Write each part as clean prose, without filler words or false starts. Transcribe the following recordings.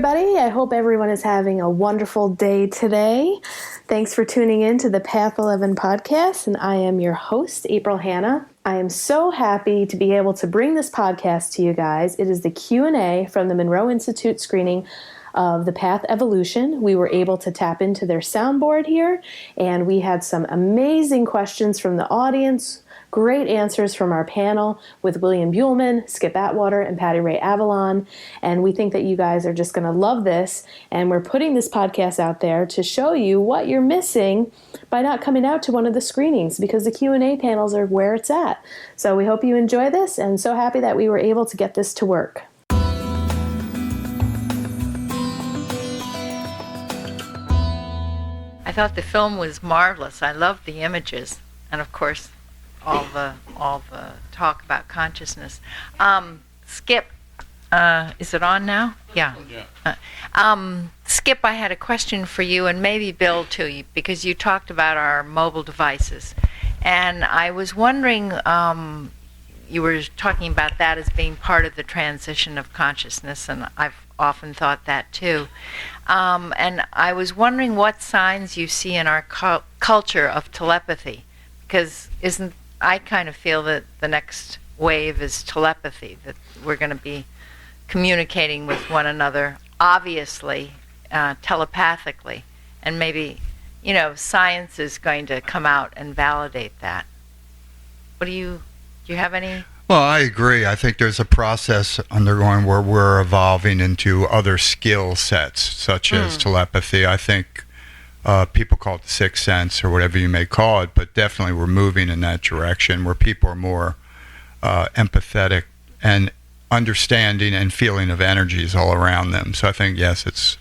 everybody. I hope everyone is having a wonderful day today. Thanks for tuning in to the Path 11 podcast, and I am your host, April Hanna. I am so happy to be able to bring this podcast to you guys. It is the Q&A from the Monroe Institute screening of the Path Evolution. We were able to tap into their soundboard here, and we had some amazing questions from the audience, great answers from our panel with William Buhlman, Skip Atwater, and Patty Ray Avalon. And we think that you guys are just going to love this. And we're putting this podcast out there to show you what you're missing by not coming out to one of the screenings, because the Q&A panels are where it's at. So we hope you enjoy this, and so happy that we were able to get this to work. I thought the film was marvelous. I loved the images, and of course, all the talk about consciousness. Skip, is it on now? Yeah. Skip, I had a question for you, and maybe Bill too, because you talked about our mobile devices, and I was wondering, you were talking about that as being part of the transition of consciousness, and I've often thought that too. And I was wondering what signs you see in our culture of telepathy, because I kind of feel that the next wave is telepathy, that we're going to be communicating with one another, obviously, telepathically, and maybe, science is going to come out and validate that. Do you have any? Well, I agree. I think there's a process undergoing where we're evolving into other skill sets, such as telepathy. I think people call it the sixth sense or whatever you may call it, but definitely we're moving in that direction where people are more empathetic and understanding and feeling of energies all around them. So I think, yes, it's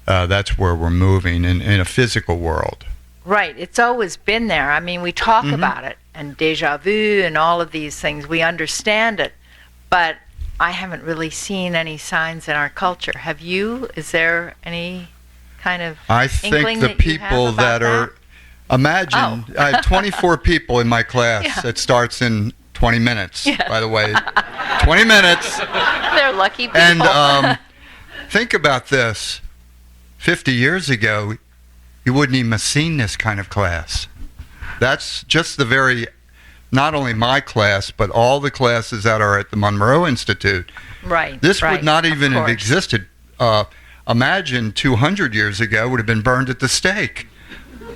that's where we're moving in a physical world. Right. It's always been there. I mean, we talk about it, and deja vu and all of these things. We understand it, but I haven't really seen any signs in our culture. Have you? Is there any kind of I think the people that are... Imagine, I had 24 people in my class. Yeah. It starts in 20 minutes, by the way. 20 minutes. They're lucky people. And think about this. 50 years ago, you wouldn't even have seen this kind of class. That's just not only my class, but all the classes that are at the Monroe Institute. Right. This would not even have existed. Imagine 200 years ago would have been burned at the stake.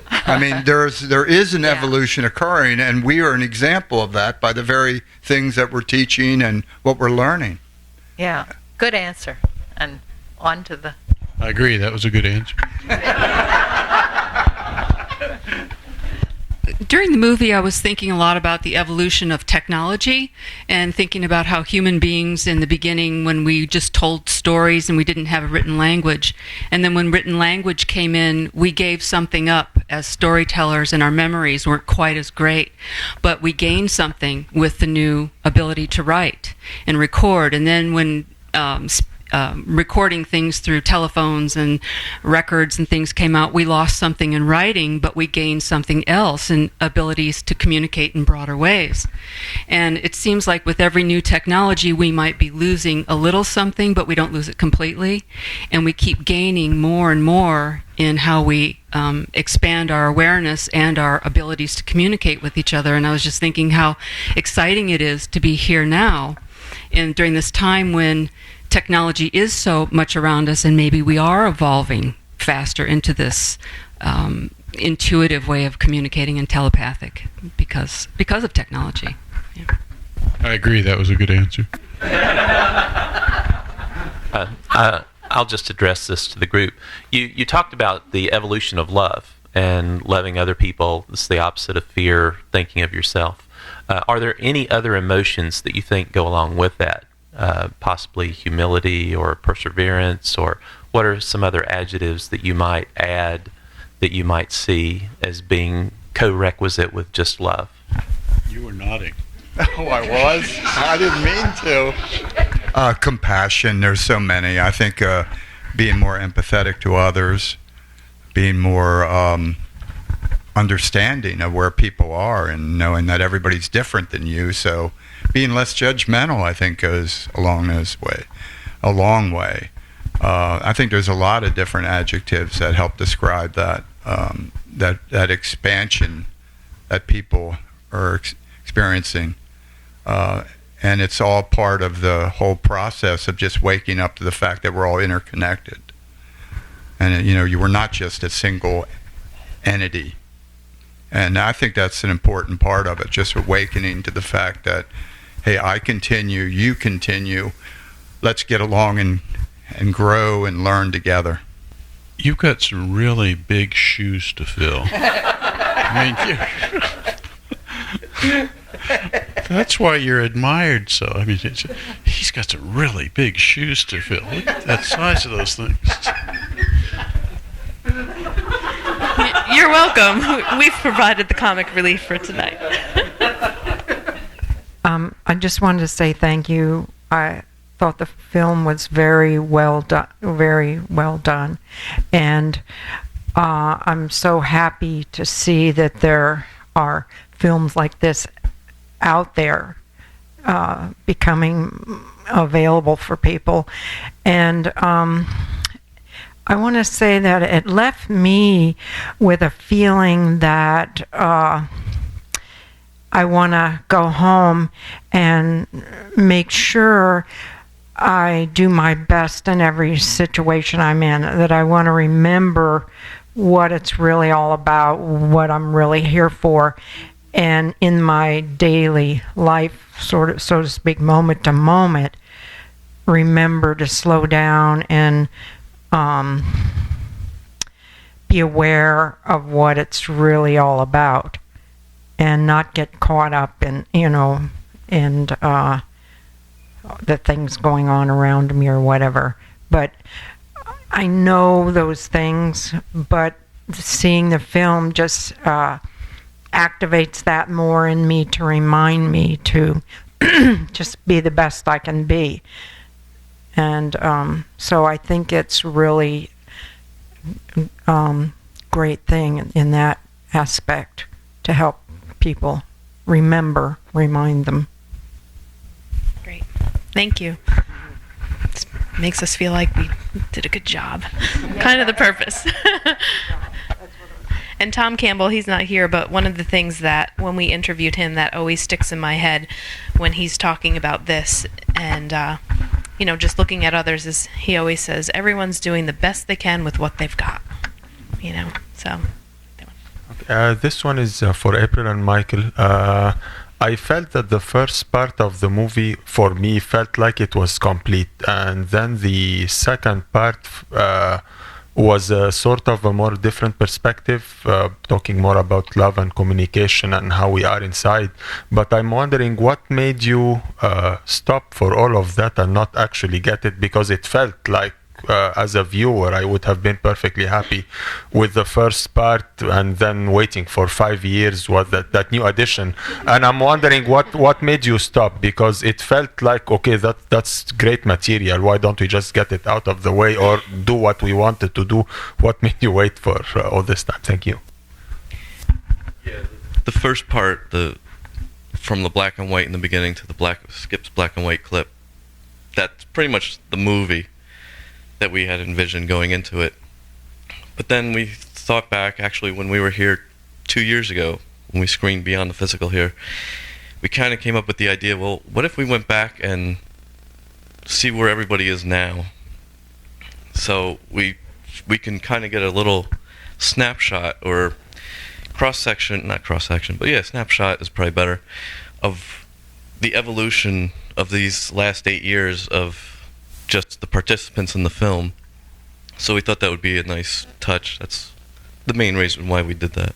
I mean, there is an evolution occurring, and we are an example of that by the very things that we're teaching and what we're learning. Yeah, good answer. And on to the... I agree, that was a good answer. During the movie, I was thinking a lot about the evolution of technology and thinking about how human beings in the beginning, when we just told stories and we didn't have a written language, and then when written language came in, we gave something up as storytellers and our memories weren't quite as great, but we gained something with the new ability to write and record. And then when recording things through telephones and records and things came out, we lost something in writing, but we gained something else in abilities to communicate in broader ways. And it seems like with every new technology, we might be losing a little something, but we don't lose it completely. And we keep gaining more and more in how we expand our awareness and our abilities to communicate with each other. And I was just thinking how exciting it is to be here now, and during this time when technology is so much around us, and maybe we are evolving faster into this intuitive way of communicating and telepathic because of technology. Yeah. I agree, that was a good answer. I'll just address this to the group. You talked about the evolution of love and loving other people. This is the opposite of fear, thinking of yourself. Are there any other emotions that you think go along with that? Possibly humility or perseverance, or what are some other adjectives that you might add that you might see as being co-requisite with just love? You were nodding. Oh, I was? I didn't mean to. Compassion, there's so many. I think being more empathetic to others, being more understanding of where people are and knowing that everybody's different than you, so being less judgmental, I think, goes a long way. I think there's a lot of different adjectives that help describe that that expansion that people are experiencing, and it's all part of the whole process of just waking up to the fact that we're all interconnected, and you were not just a single entity. And I think that's an important part of it, just awakening to the fact that, hey, I continue, you continue, let's get along and grow and learn together. You've got some really big shoes to fill. That's why you're admired so. I mean, he's got some really big shoes to fill. Look at that size of those things. You're welcome. We've provided the comic relief for tonight. I just wanted to say thank you. I thought the film was very well done, and I'm so happy to see that there are films like this out there becoming available for people. And I want to say that it left me with a feeling that I want to go home and make sure I do my best in every situation I'm in, that I want to remember what it's really all about, what I'm really here for, and in my daily life, sort of, so to speak, moment to moment, remember to slow down and be aware of what it's really all about, and not get caught up in, and the things going on around me or whatever. But I know those things, but seeing the film just activates that more in me to remind me to just be the best I can be. And so I think it's really great thing in that aspect to help people remind them. Great. Thank you. It makes us feel like we did a good job. Kind of the purpose. And Tom Campbell, he's not here, but one of the things that when we interviewed him that always sticks in my head when he's talking about this and just looking at others, is he always says everyone's doing the best they can with what they've got. So this one is for April and Michael. I felt that the first part of the movie for me felt like it was complete, and then the second part was a sort of a more different perspective, talking more about love and communication and how we are inside. But I'm wondering what made you stop for all of that and not actually get it, because it felt like as a viewer I would have been perfectly happy with the first part, and then waiting for 5 years was that new addition. And I'm wondering what made you stop, because it felt like, okay, that's great material, why don't we just get it out of the way or do what we wanted to do? What made you wait for all this time? Thank you. Yeah, the first part, from the black and white in the beginning to the Skip's black and white clip, that's pretty much the movie that we had envisioned going into it. But then we thought back, actually, when we were here 2 years ago, when we screened Beyond the Physical here, we kind of came up with the idea, well, what if we went back and see where everybody is now? So we can kind of get a little snapshot or snapshot is probably better, of the evolution of these last 8 years of just the participants in the film. So we thought that would be a nice touch. That's the main reason why we did that.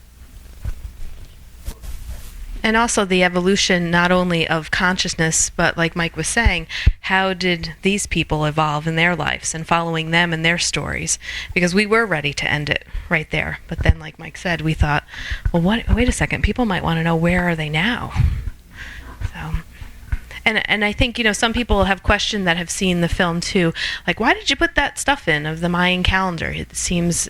And also the evolution not only of consciousness, but like Mike was saying, how did these people evolve in their lives and following them and their stories? Because we were ready to end it right there. But then, like Mike said, we thought, well, wait a second, people might want to know, where are they now? So, And I think, some people have questioned that have seen the film too, like, why did you put that stuff in of the Mayan calendar? It seems,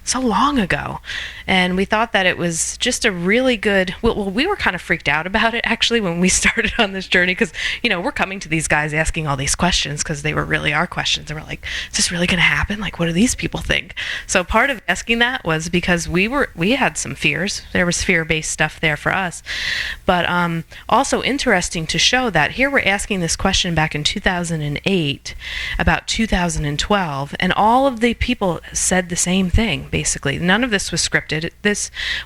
so long ago. And we thought that it was just a really good, well, we were kind of freaked out about it actually when we started on this journey because, we're coming to these guys asking all these questions because they were really our questions. And we're like, is this really going to happen? Like, what do these people think? So part of asking that was because we had some fears. There was fear-based stuff there for us. But also interesting to show that here we're asking this question back in 2008 about 2012, and all of the people said the same thing, basically. None of this was scripted.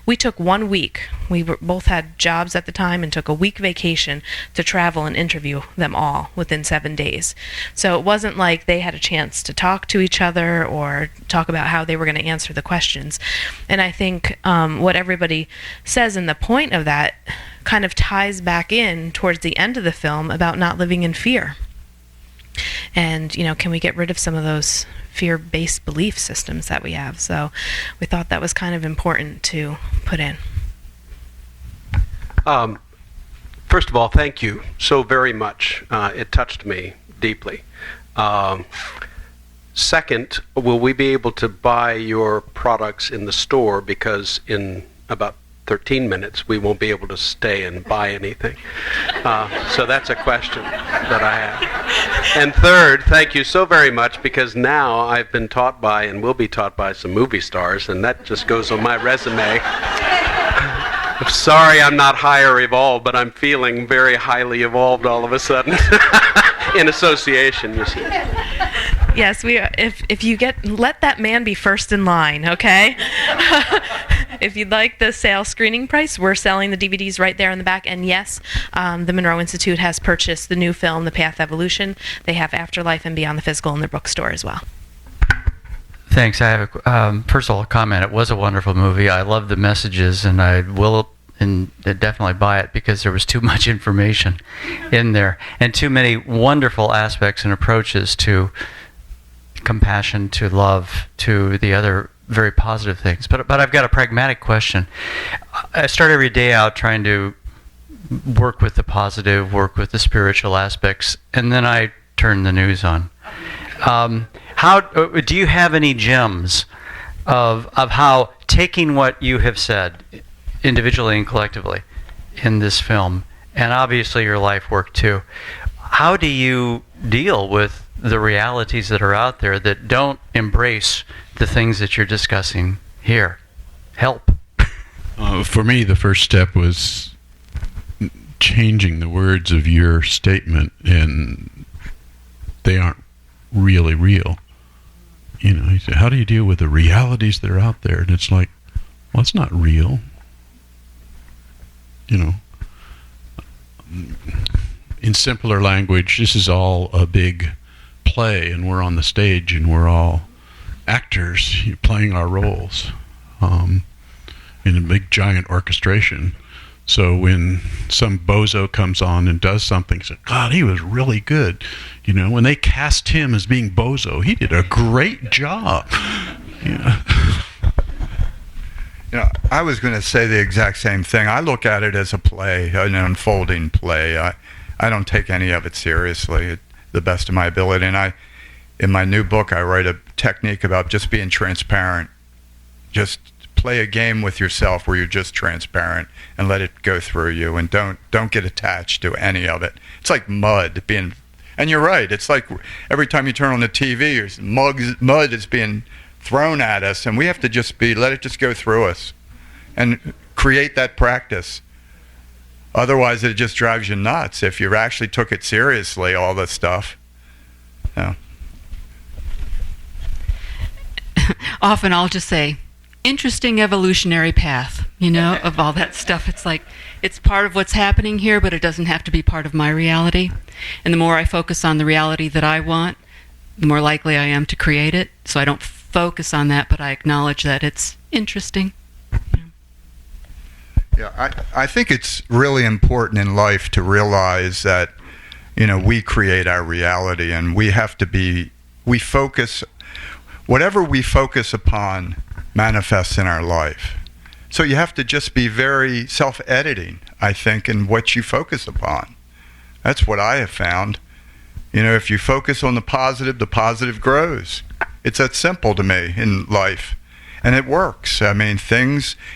We took 1 week. We both had jobs at the time and took a week vacation to travel and interview them all within 7 days. So it wasn't like they had a chance to talk to each other or talk about how they were going to answer the questions. And I think what everybody says, and the point of that kind of ties back in towards the end of the film about not living in fear. And, can we get rid of some of those fear-based belief systems that we have? So we thought that was kind of important to put in. First of all, thank you so very much. It touched me deeply. Second, will we be able to buy your products in the store? Because in about 13 minutes, we won't be able to stay and buy anything. So that's a question that I have. And third, thank you so very much, because now I've been taught by and will be taught by some movie stars, and that just goes on my resume. I'm sorry I'm not higher evolved, but I'm feeling very highly evolved all of a sudden in association, you see. Yes, we are. If you let that man be first in line, okay? If you'd like the sale screening price, we're selling the DVDs right there in the back. And yes, the Monroe Institute has purchased the new film, The Path Evolution. They have Afterlife and Beyond the Physical in their bookstore as well. Thanks. I have a personal comment. It was a wonderful movie. I love the messages, and I will definitely buy it because there was too much information in there and too many wonderful aspects and approaches to compassion, to love, to the other very positive things. But I've got a pragmatic question. I start every day out trying to work with the positive, work with the spiritual aspects, and then I turn the news on. How do you have any gems of how taking what you have said individually and collectively in this film, and obviously your life work too, how do you deal with the realities that are out there that don't embrace the things that you're discussing here? Help. For me, the first step was changing the words of your statement, and they aren't really real. You say, how do you deal with the realities that are out there? And it's like, well, it's not real. In simpler language, this is all a big play, and we're on the stage, and we're all actors playing our roles in a big giant orchestration. So when some bozo comes on and does something, say, God, he was really good. When they cast him as being bozo, he did a great job. I was going to say the exact same thing. I look at it as a play, an unfolding play. I don't take any of it seriously, at the best of my ability. And in my new book, I write a technique about just being transparent. Just play a game with yourself where you're just transparent and let it go through you, and don't get attached to any of it. It's like mud being, and you're right. It's like every time you turn on the TV, mud is being thrown at us, and we have to just let it just go through us and create that practice. Otherwise, it just drives you nuts if you actually took it seriously, all this stuff. Yeah. Often I'll just say, interesting evolutionary path, of all that stuff. It's like, it's part of what's happening here, but it doesn't have to be part of my reality. And the more I focus on the reality that I want, the more likely I am to create it. So I don't focus on that, but I acknowledge that it's interesting. Yeah, I think it's really important in life to realize that, we create our reality, and we focus, whatever we focus upon manifests in our life. So you have to just be very self-editing, I think, in what you focus upon. That's what I have found. If you focus on the positive grows. It's that simple to me in life. And it works. I mean,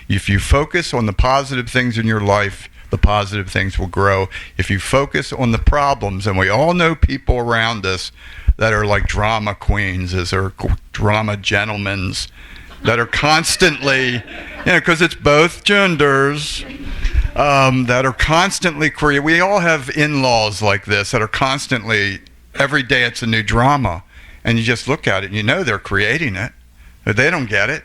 if you focus on the positive things in your life, the positive things will grow. If you focus on the problems, and we all know people around us that are like drama queens, or drama gentlemen, that are constantly, because it's both genders, that are constantly creating. We all have in-laws like this that are constantly, every day it's a new drama. And you just look at it and they're creating it. But they don't get it.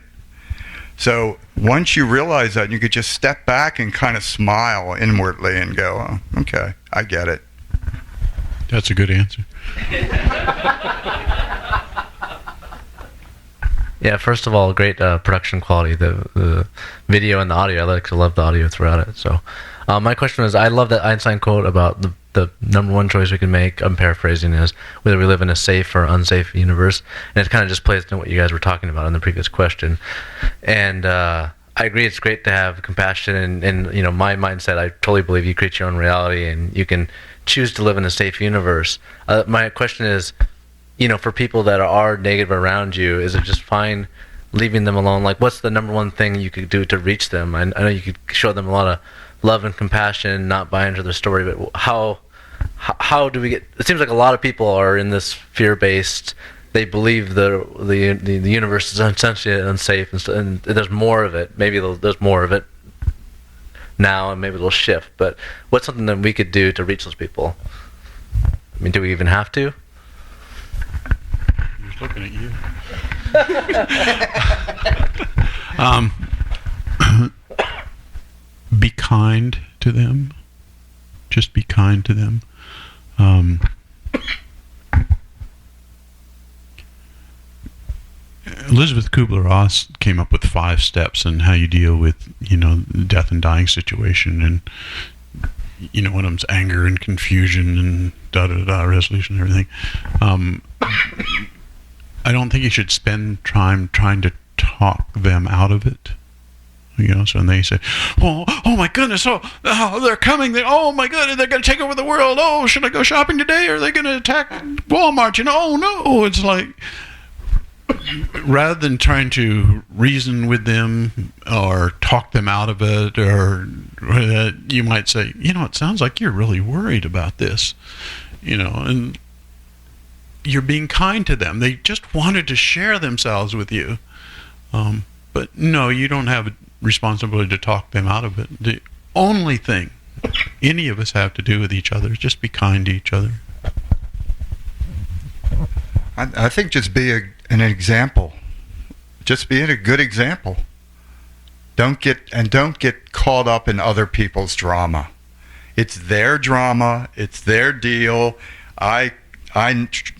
So once you realize that, you could just step back and kind of smile inwardly and go, oh, okay, I get it. That's a good answer. Yeah, first of all, great production quality. The video and the audio, I love the audio throughout it. So my question is, I love that Einstein quote about the number one choice we can make, I'm paraphrasing, is whether we live in a safe or unsafe universe. And it kind of just plays into what you guys were talking about in the previous question. And I agree, it's great to have compassion. And my mindset, I totally believe you create your own reality and you can choose to live in a safe universe. My question is, for people that are negative around you, is it just fine leaving them alone? Like, what's the number one thing you could do to reach them? I know you could show them a lot of love and compassion, not buy into their story, but how do we get? It seems like a lot of people are in this fear-based. They believe the universe is essentially unsafe, and there's more of it. Maybe there's more of it now, and maybe it'll shift. But what's something that we could do to reach those people? I mean, do we even have to? He's looking at you. Be kind to them. Just be kind to them. Elizabeth Kubler-Ross came up with 5 steps on how you deal with, the death and dying situation, and one of them's anger and confusion and resolution and everything. I don't think you should spend time trying to talk them out of it. So when they say, oh my goodness, they're coming, oh my goodness, they're going to take over the world, oh, should I go shopping today, or are they going to attack Walmart, oh no, it's like, rather than trying to reason with them or talk them out of it, or you might say, it sounds like you're really worried about this, and you're being kind to them. They just wanted to share themselves with you. But no, you don't have a responsibility to talk them out of it. The only thing any of us have to do with each other is just be kind to each other. I think just be an example. Just be a good example. Don't get caught up in other people's drama. It's their drama. It's their deal. I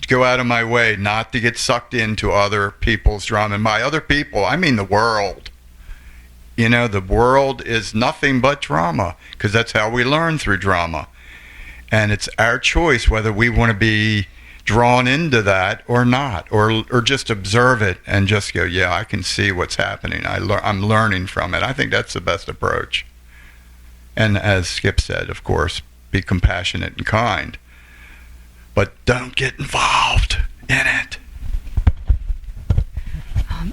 go out of my way not to get sucked into other people's drama. And by other people, I mean the world. The world is nothing but drama, because that's how we learn, through drama. And it's our choice whether we want to be drawn into that or not, or just observe it and just go, yeah, I can see what's happening. I'm learning from it. I think that's the best approach. And as Skip said, of course, be compassionate and kind. But don't get involved in it.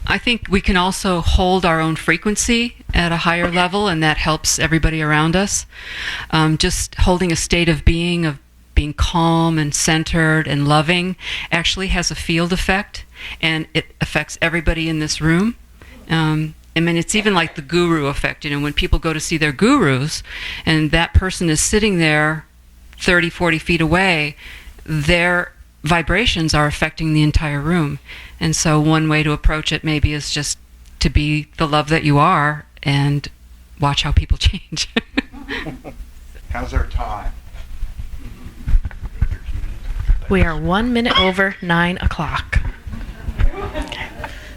I think we can also hold our own frequency at a higher level, and that helps everybody around us. Just holding a state of being calm and centered and loving actually has a field effect, and it affects everybody in this room. It's even like the guru effect. When people go to see their gurus, and that person is sitting there 30, 40 feet away, their vibrations are affecting the entire room. And so one way to approach it maybe is just to be the love that you are and watch how people change. How's our time? We are 1 minute over 9 o'clock. Okay.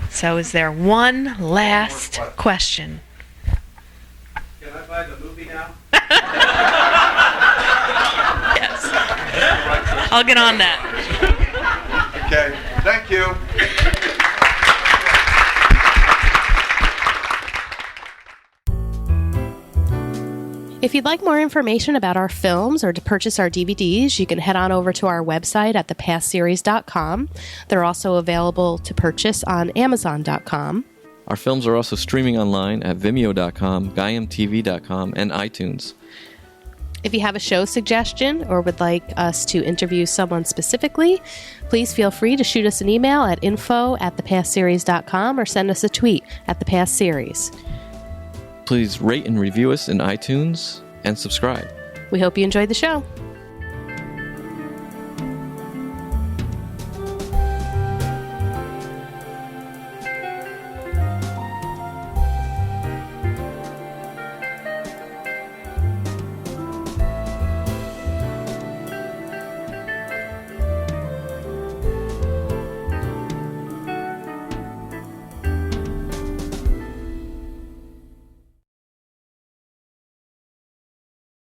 So is there one last question? Can I buy the movie now? Yes. I'll get on that. Okay, thank you. If you'd like more information about our films or to purchase our DVDs, you can head on over to our website at thepastseries.com. They're also available to purchase on amazon.com. Our films are also streaming online at vimeo.com, gaiamtv.com, and iTunes. If you have a show suggestion or would like us to interview someone specifically, please feel free to shoot us an email at info@thepastseries.com or send us a tweet at thepastseries. Please rate and review us in iTunes and subscribe. We hope you enjoyed the show.